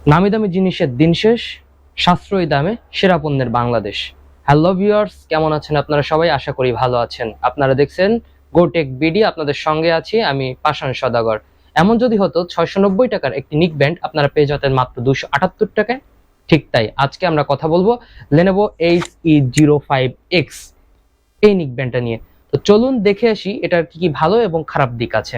নামি দামি জিনিসের দিন শেষ, সাশ্রয়ী দামে সেরা পণ্যের বাংলাদেশ। হ্যালো ভিউয়ার্স, কেমন আছেন আপনারা সবাই? আশা করি ভালো আছেন। আপনারা দেখছেন গোটেক বিডি, আপনাদের সঙ্গে আছি আমি পাষাণ সদাগর। এমন যদি হতো 690 টাকার একটি নিকব্যান্ড আপনারা পেয়ে যেতেন মাত্র 278 টাকায়, ঠিক তাই আজকে আমরা কথা বলবো Lenovo HE05X এই নিকব্যান্ডটা নিয়ে। তো চলুন দেখে আসি এটার কি কি ভালো এবং খারাপ দিক আছে।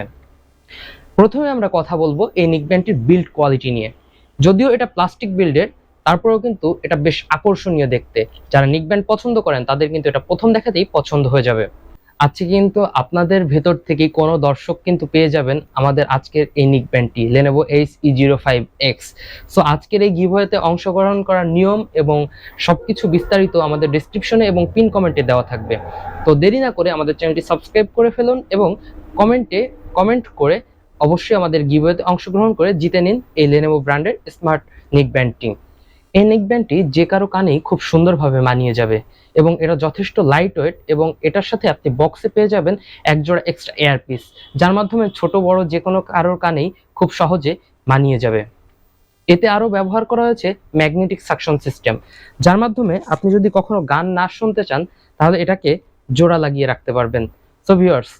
প্রথমে আমরা কথা বলবো এই নিকব্যান্ডটির বিল্ড কোয়ালিটি নিয়ে। যদিও এটা প্লাস্টিক বিল্ডের, তারপরেও কিন্তু এটা বেশ আকর্ষণীয় দেখতে। যারা নিকব্যান্ড পছন্দ করেন তাদের কিন্তু এটা প্রথম দেখাতেই পছন্দ হয়ে যাবে। আজকে কিন্তু আপনাদের ভেতর থেকে কোনো দর্শক কিন্তু পেয়ে যাবেন আমাদের আজকের এই নিকব্যান্ডটি Lenovo HE05X। সো আজকের এই গিভওয়েতে অংশগ্রহণ করার নিয়ম এবং সবকিছু বিস্তারিত আমাদের ডেসক্রিপশনে এবং পিন কমেন্টে দেওয়া থাকবে। তো দেরি না করে আমাদের চ্যানেলটি সাবস্ক্রাইব করে ফেলুন এবং কমেন্ট করে অবশ্যই আমাদের গিভওয়েতে অংশগ্রহণ করে জিতে নিন এই Lenovo ব্র্যান্ডের স্মার্ট নেকব্যান্ডটি। এই নেকব্যান্ডটি যে কারো কানেই খুব সুন্দরভাবে মানিয়ে যাবে এবং এটা যথেষ্ট লাইট ওয়েট, এবং এটার সাথে আপনি বক্সে পেয়ে যাবেন এক জোড়া এক্সট্রা এয়ারপিস, যার মাধ্যমে ছোট বড় যে কোনো কারোর কানেই খুব সহজে মানিয়ে যাবে। এতে আরো ব্যবহার করা হয়েছে ম্যাগনেটিক সাকশন সিস্টেম, যার মাধ্যমে আপনি যদি কখনো গান না শুনতে চান তাহলে এটাকে জোড়া লাগিয়ে রাখতে পারবেন। সো ভিউয়ার্স,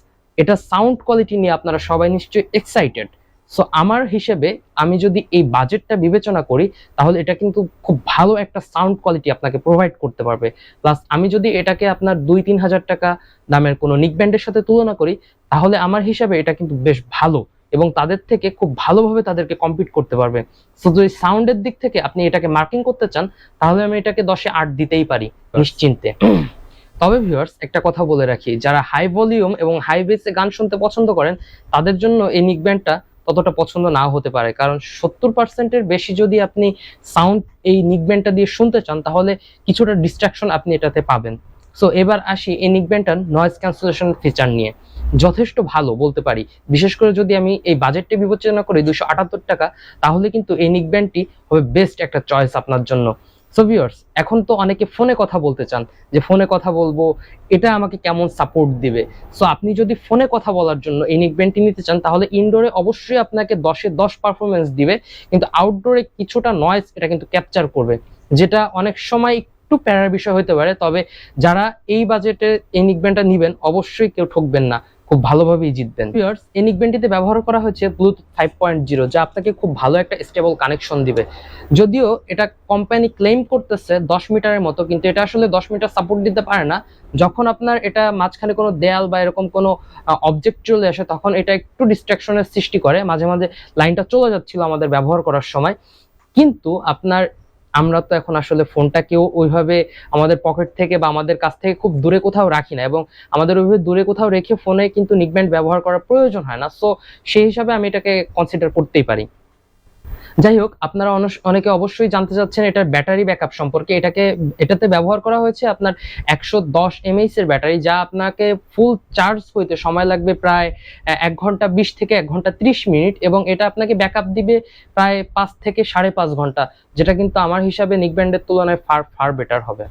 এটা সাউন্ড কোয়ালিটি নিয়ে আপনারা সবাই নিশ্চয়ই এক্সাইটেড। সো আমার হিসেবে আমি যদি এই বাজেটটা বিবেচনা করি তাহলে এটা কিন্তু খুব ভালো একটা সাউন্ড কোয়ালিটি আপনাকে প্রোভাইড করতে পারবে। প্লাস আমি যদি এটাকে আপনার 2-3 হাজার টাকা দামের কোনো নিকব্যান্ডের সাথে তুলনা করি তাহলে আমার হিসাবে এটা কিন্তু বেশ ভালো এবং তাদের থেকে খুব ভালোভাবে তাদেরকে কম্পিট করতে পারবে। সো যদি সাউন্ডের দিক থেকে আপনি এটাকে মার্কিং করতে চান তাহলে আমি এটাকে 10-এ 8 দিতেই পারি নিশ্চিন্তে। তবে ভিউয়ার্স, একটা কথা বলে রাখি, যারা হাই ভলিউম এবং হাই বেসে গান শুনতে পছন্দ করেন তাদের জন্য এই নিকব্যান্ডটা ততটা পছন্দ নাও হতে পারে, কারণ 70%-এর বেশি যদি আপনি সাউন্ড এই নিকব্যান্ডটা দিয়ে শুনতে চান তাহলে কিছুটা ডিস্ট্রাকশন আপনি এটাতে পাবেন। সো এবার আসি এই নিকব্যান্ডটার নয়েজ ক্যান্সেলেশন ফিচার নিয়ে। যথেষ্ট ভালো বলতে পারি, বিশেষ করে যদি আমি এই বাজেটটি বিবেচনা করি 278 টাকা, তাহলে কিন্তু এই নিকব্যান্ডটি হবে বেস্ট একটা চয়েস আপনার জন্য। সো ভিউয়ার্স, এখন তো অনেকে ফোনে কথা বলতে চান, যে ফোনে কথা বলবো এটা আমাকে কেমন সাপোর্ট দিবে। সো আপনি যদি ফোনে কথা বলার জন্য এই নেকব্যান্ডটি নিতে চান তাহলে ইনডোরে অবশ্যই আপনাকে 10-এ 10 পারফরমেন্স দিবে, কিন্তু আউটডোরে কিছুটা নয়েজ এটা কিন্তু ক্যাপচার করবে, যেটা অনেক সময় একটু প্যারার বিষয় হতে পারে। তবে যারা এই বাজেটে এই নেকব্যান্ডটা নেবেন অবশ্যই কেউ ঠকবেন না, খুব ভালোভাবেই জিতবেন। ভিউয়ার্স, এই নেকব্যান্ডটিতে ব্যবহার করা হয়েছে ব্লুটুথ 5.0, যা আপনাকে খুব ভালো একটা স্টেবল কানেকশন দিবে। যদিও এটা কোম্পানি ক্লেম করতেছে 10 মিটারের মতো, কিন্তু এটা আসলে 10 মিটার সাপোর্ট দিতে পারে না। যখন আপনার এটা মাঝখানে কোনো দেয়াল বা এরকম কোনো অবজেক্ট চলে আসে তখন এটা একটু ডিস্ট্রাকশনের সৃষ্টি করে। মাঝে মাঝে লাইনটা চলে যাচ্ছিল আমাদের ব্যবহার করার সময়, কিন্তু আমরা তো এখন আসলে ফোনটাকেও ওইভাবে আমাদের পকেট থেকে বা আমাদের কাছ থেকে খুব দূরে কোথাও রাখি না, এবং আমাদের ওইভাবে দূরে কোথাও রেখে ফোনে কিন্তু নিকব্যান্ড ব্যবহার করার প্রয়োজন হয় না। সো সেই হিসাবে আমি এটাকে কনসিডার করতেই পারি। যাই হোক, আপনারা অনেকে অবশ্যই জানতে চাচ্ছেন এটার ব্যাটারি ব্যাকআপ সম্পর্কে। এটাতে ব্যবহার করা হয়েছে আপনার 110 mAh এর ব্যাটারি, যা আপনাকে ফুল চার্জ হইতে সময় লাগবে প্রায় 1 ঘন্টা 20 থেকে 1 ঘন্টা 30 মিনিট, এবং এটা আপনাকে ব্যাকআপ দিবে প্রায় 5 থেকে 5.5 ঘন্টা, যেটা কিন্তু আমার হিসাবে নিকব্যান্ডের তুলনায় ফার বেটার হবে।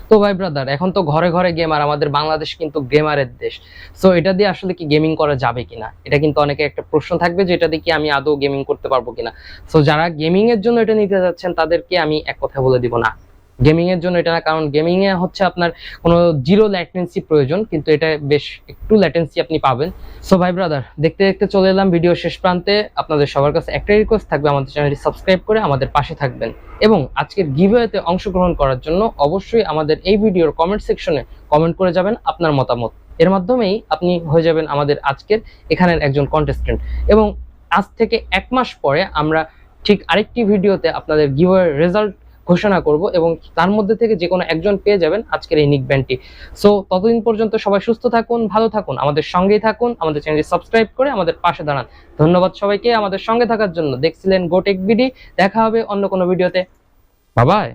তো ভাই ব্রাদার, এখন তো ঘরে ঘরে গেমার, আমাদের বাংলাদেশ কিন্তু গেমারের দেশ। সো এটা দিয়ে আসলে কি গেমিং করা যাবে কিনা, এটা কিন্তু অনেকে একটা প্রশ্ন থাকবে যে এটা দিয়ে কি আমি আদৌ গেমিং করতে পারবো কিনা। সো যারা গেমিং এর জন্য এটা নিতে যাচ্ছেন তাদেরকে আমি এক কথা বলে দিব, না, গেমিং এর জন্য এটা না। কারণ গেমিং এ হচ্ছে আপনার কোনো জিরো ল্যাটেন্সি প্রয়োজন, কিন্তু এটা বেশ একটু ল্যাটেন্সি আপনি পাবেন। সো ভাই ব্রাদার, দেখতে দেখতে চলে এলাম ভিডিও শেষ প্রান্তে। আপনাদের সবার কাছে একটা রিকোয়েস্ট থাকবে, আমাদের চ্যানেলটি সাবস্ক্রাইব করে আমাদের পাশে থাকবেন, এবং আজকের গিভওয়েতে অংশগ্রহণ করার জন্য অবশ্যই আমাদের এই ভিডিওর কমেন্ট সেকশনে কমেন্ট করে যাবেন আপনার মতামত। এর মাধ্যমেই আপনি হয়ে যাবেন আমাদের আজকের এখানের একজন কন্টেস্টেন্ট, এবং আজ থেকে 1 মাস পরে আমরা ঠিক আরেকটি ভিডিওতে আপনাদের গিভওয়ে রেজাল্ট ঘোষণা করব, এবং তার মধ্যে থেকে যে কোনো একজন পেয়ে যাবেন আজকের এই নিকব্যান্ডটি। সো ততদিন পর্যন্ত সবাই সুস্থ থাকুন, ভালো থাকুন, আমাদের সঙ্গেই থাকুন, আমাদের চ্যানেলটি সাবস্ক্রাইব করে আমাদের পাশে দাঁড়ান। ধন্যবাদ সবাইকে আমাদের সঙ্গে থাকার জন্য। দেখছিলেন গোটেক বিডি, দেখা হবে অন্য কোনো ভিডিওতে। Bye bye.